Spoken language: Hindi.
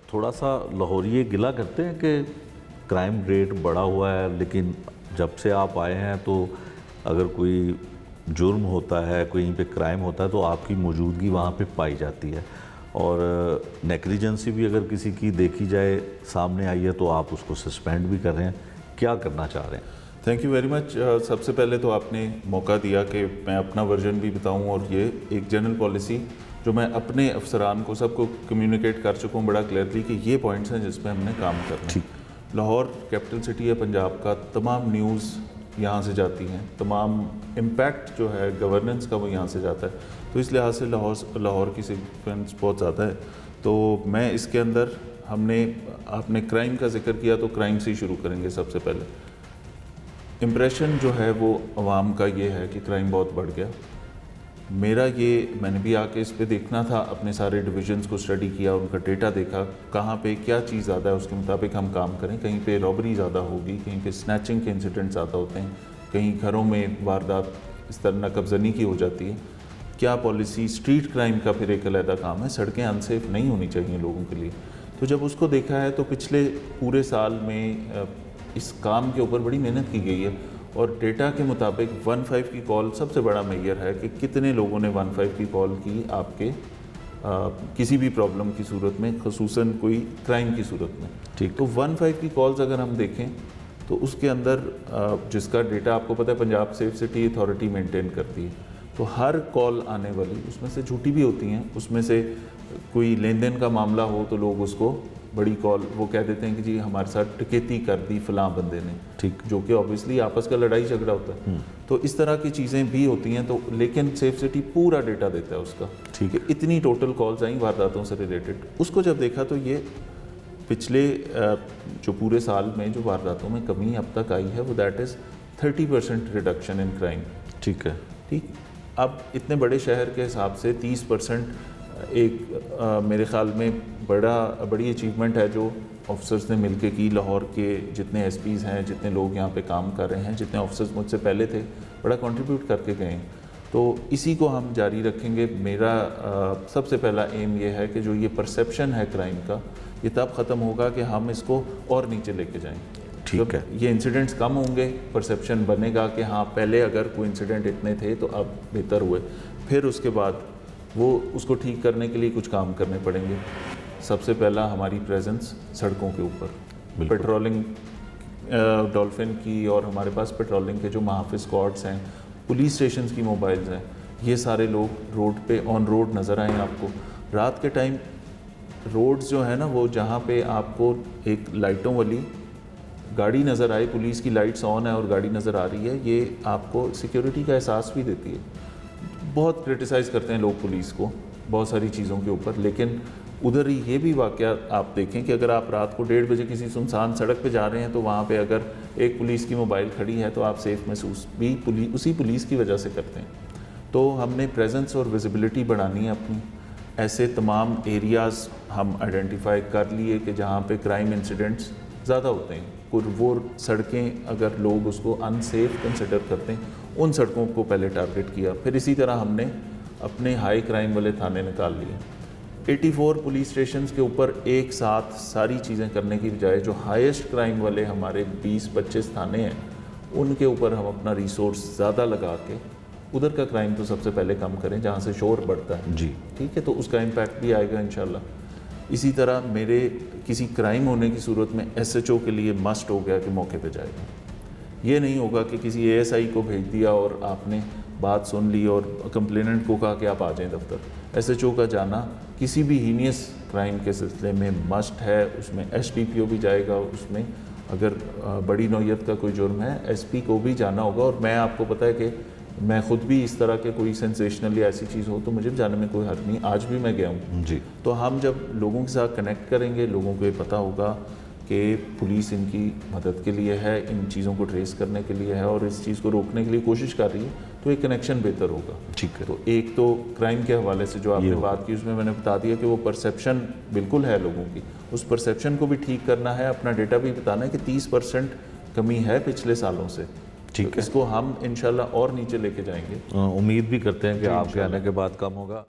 थोड़ा सा लाहौरी गिला करते हैं कि क्राइम रेट बढ़ा हुआ है, लेकिन जब से आप आए हैं तो अगर कोई जुर्म होता है, कहीं पे क्राइम होता है तो आपकी मौजूदगी वहाँ पे पाई जाती है, और नेग्लिजेंसी भी अगर किसी की देखी जाए सामने आई है तो आप उसको सस्पेंड भी कर रहे हैं। क्या करना चाह रहे हैं? Thank you very much. सबसे पहले तो आपने मौका दिया कि मैं अपना वर्जन भी बताऊं, और ये एक जनरल पॉलिसी जो मैं अपने अफसरान को सबको कम्युनिकेट कर चुका हूँ बड़ा क्लियरली कि ये पॉइंट्स हैं जिस पे हमने काम करना है। लाहौर कैपिटल सिटी है पंजाब का, तमाम न्यूज़ यहाँ से जाती हैं, तमाम इम्पैक्ट जो है गवर्नेंस का वो यहाँ से जाता है, तो इस लिहाज से लाहौर की सिग्निफिकेंस बहुत ज़्यादा है। तो मैं इसके अंदर आपने क्राइम का जिक्र किया तो क्राइम से ही शुरू करेंगे। सबसे पहले इम्प्रेशन जो है वो आवाम का ये है कि क्राइम बहुत बढ़ गया। मैंने भी आके इस पे देखना था, अपने सारे डिविजन्स को स्टडी किया, उनका डेटा देखा, कहाँ पे क्या चीज़ ज़्यादा है उसके मुताबिक हम काम करें। कहीं पे रॉबरी ज़्यादा होगी, कहीं पे स्नैचिंग के इंसिडेंट ज़्यादा होते हैं, कहीं घरों में वारदात इस तरह नकबजनी की हो जाती है। क्या पॉलिसी, स्ट्रीट क्राइम का फिर एक अलग काम है, सड़कें अनसेफ नहीं होनी चाहिए लोगों के लिए। तो जब उसको देखा है तो पिछले पूरे साल में इस काम के ऊपर बड़ी मेहनत की गई है, और डेटा के मुताबिक 15 की कॉल सबसे बड़ा मेजर है कि कितने लोगों ने 15 की कॉल की आपके किसी भी प्रॉब्लम की सूरत में, ख़ुसूसन कोई क्राइम की सूरत में। ठीक। तो 15 की कॉल्स अगर हम देखें तो उसके अंदर जिसका डेटा आपको पता है Punjab safe city authority maintain करती है, तो हर कॉल आने वाली उसमें से झूठी भी होती हैं, उसमें से कोई लेन देन का मामला हो तो लोग उसको बड़ी कॉल वो कह देते हैं कि जी हमारे साथ डकैती कर दी फलां बंदे ने, ठीक, जो कि ऑब्वियसली आपस का लड़ाई झगड़ा होता है। तो इस तरह की चीज़ें भी होती हैं। तो लेकिन सेफ सिटी पूरा डेटा देता है उसका, ठीक है, इतनी टोटल कॉल्स आई वारदातों से रिलेटेड। उसको जब देखा तो ये पिछले जो पूरे साल में जो वारदातों में कमी अब तक आई है वो that is 30% reduction in crime. ठीक है, ठीक। अब इतने बड़े शहर के हिसाब से 30% एक मेरे ख्याल में बड़ी अचीवमेंट है जो ऑफिसर्स ने मिलके की। लाहौर के जितने एसपीज़ हैं, जितने लोग यहाँ पे काम कर रहे हैं, जितने ऑफिसर्स मुझसे पहले थे, बड़ा कंट्रीब्यूट करके गए हैं। तो इसी को हम जारी रखेंगे। मेरा सबसे पहला एम ये है कि जो ये परसेप्शन है क्राइम का, ये तब ख़त्म होगा कि हम इसको और नीचे लेके जाएँ। ठीक है, ये इंसिडेंट्स कम होंगे, परसेप्शन बनेगा कि हाँ पहले अगर कोई इंसिडेंट इतने थे तो अब बेहतर हुए, फिर उसके बाद वो उसको ठीक करने के लिए कुछ काम करने पड़ेंगे। सबसे पहला हमारी प्रेजेंस सड़कों के ऊपर, पेट्रोलिंग डॉल्फिन की, और हमारे पास पेट्रोलिंग के जो महाफिज स्क्वाड्स हैं, पुलिस स्टेशन की मोबाइल्स हैं, ये सारे लोग रोड पे ऑन रोड नज़र आएँ आपको। रात के टाइम रोड्स जो है ना, वो जहाँ पे आपको एक लाइटों वाली गाड़ी नज़र आए, पुलिस की लाइट्स ऑन है और गाड़ी नज़र आ रही है, ये आपको सिक्योरिटी का एहसास भी देती है। बहुत क्रिटिसाइज़ करते हैं लोग पुलिस को बहुत सारी चीज़ों के ऊपर, लेकिन उधर ये भी वाक़या आप देखें कि अगर आप रात को 1:30 बजे किसी सुनसान सड़क पे जा रहे हैं तो वहाँ पे अगर एक पुलिस की मोबाइल खड़ी है तो आप सेफ महसूस भी उसी पुलिस की वजह से करते हैं। तो हमने प्रेजेंस और विजिबिलिटी बढ़ानी है अपनी। ऐसे तमाम एरियाज़ हम आइडेंटिफाई कर लिए कि जहाँ पे क्राइम इंसिडेंट्स ज़्यादा होते हैं, वो सड़कें अगर लोग उसको अनसेफ कंसिडर करते हैं, उन सड़कों को पहले टारगेट किया। फिर इसी तरह हमने अपने हाई क्राइम वाले थाने निकाल लिए। 84 पुलिस स्टेशंस के ऊपर एक साथ सारी चीज़ें करने की बजाय जो हाईएस्ट क्राइम वाले हमारे 20-25 थाने हैं, उनके ऊपर हम अपना रिसोर्स ज़्यादा लगा के उधर का क्राइम तो सबसे पहले कम करें जहाँ से शोर बढ़ता है। जी, ठीक है, तो उसका इम्पैक्ट भी आएगा इंशाल्लाह। इसी तरह मेरे किसी क्राइम होने की सूरत में SHO के लिए मस्ट हो गया कि मौके पे जाएगा। ये नहीं होगा कि किसी ASI को भेज दिया और आपने बात सुन ली और कंप्लेनेंट को कहा कि आप आ जाएं दफ्तर। SHO का जाना किसी भी हीनियस क्राइम के सिलसिले में मस्ट है। उसमें SDPO भी जाएगा, उसमें अगर बड़ी नौयत का कोई जुर्म है SP को भी जाना होगा। और मैं आपको पता है कि मैं ख़ुद भी इस तरह के कोई सेंसेशनल या ऐसी चीज़ हो तो मुझे जाने में कोई हर्ज नहीं, आज भी मैं गया हूँ जी। तो हम जब लोगों के साथ कनेक्ट करेंगे, लोगों को ये पता होगा कि पुलिस इनकी मदद के लिए है, इन चीज़ों को ट्रेस करने के लिए है और इस चीज़ को रोकने के लिए कोशिश कर रही है, तो एक कनेक्शन बेहतर होगा। ठीक है। तो एक तो क्राइम के हवाले से जो आपने बात की उसमें मैंने बता दिया कि वो परसेप्शन बिल्कुल है लोगों की, उस परसेप्शन को भी ठीक करना है। अपना डेटा भी बताना है कि 30% कमी है पिछले सालों से। ठीक तो है, इसको हम इंशाल्लाह और नीचे लेके जाएंगे। उम्मीद भी करते हैं कि आपके आने के बाद कम होगा।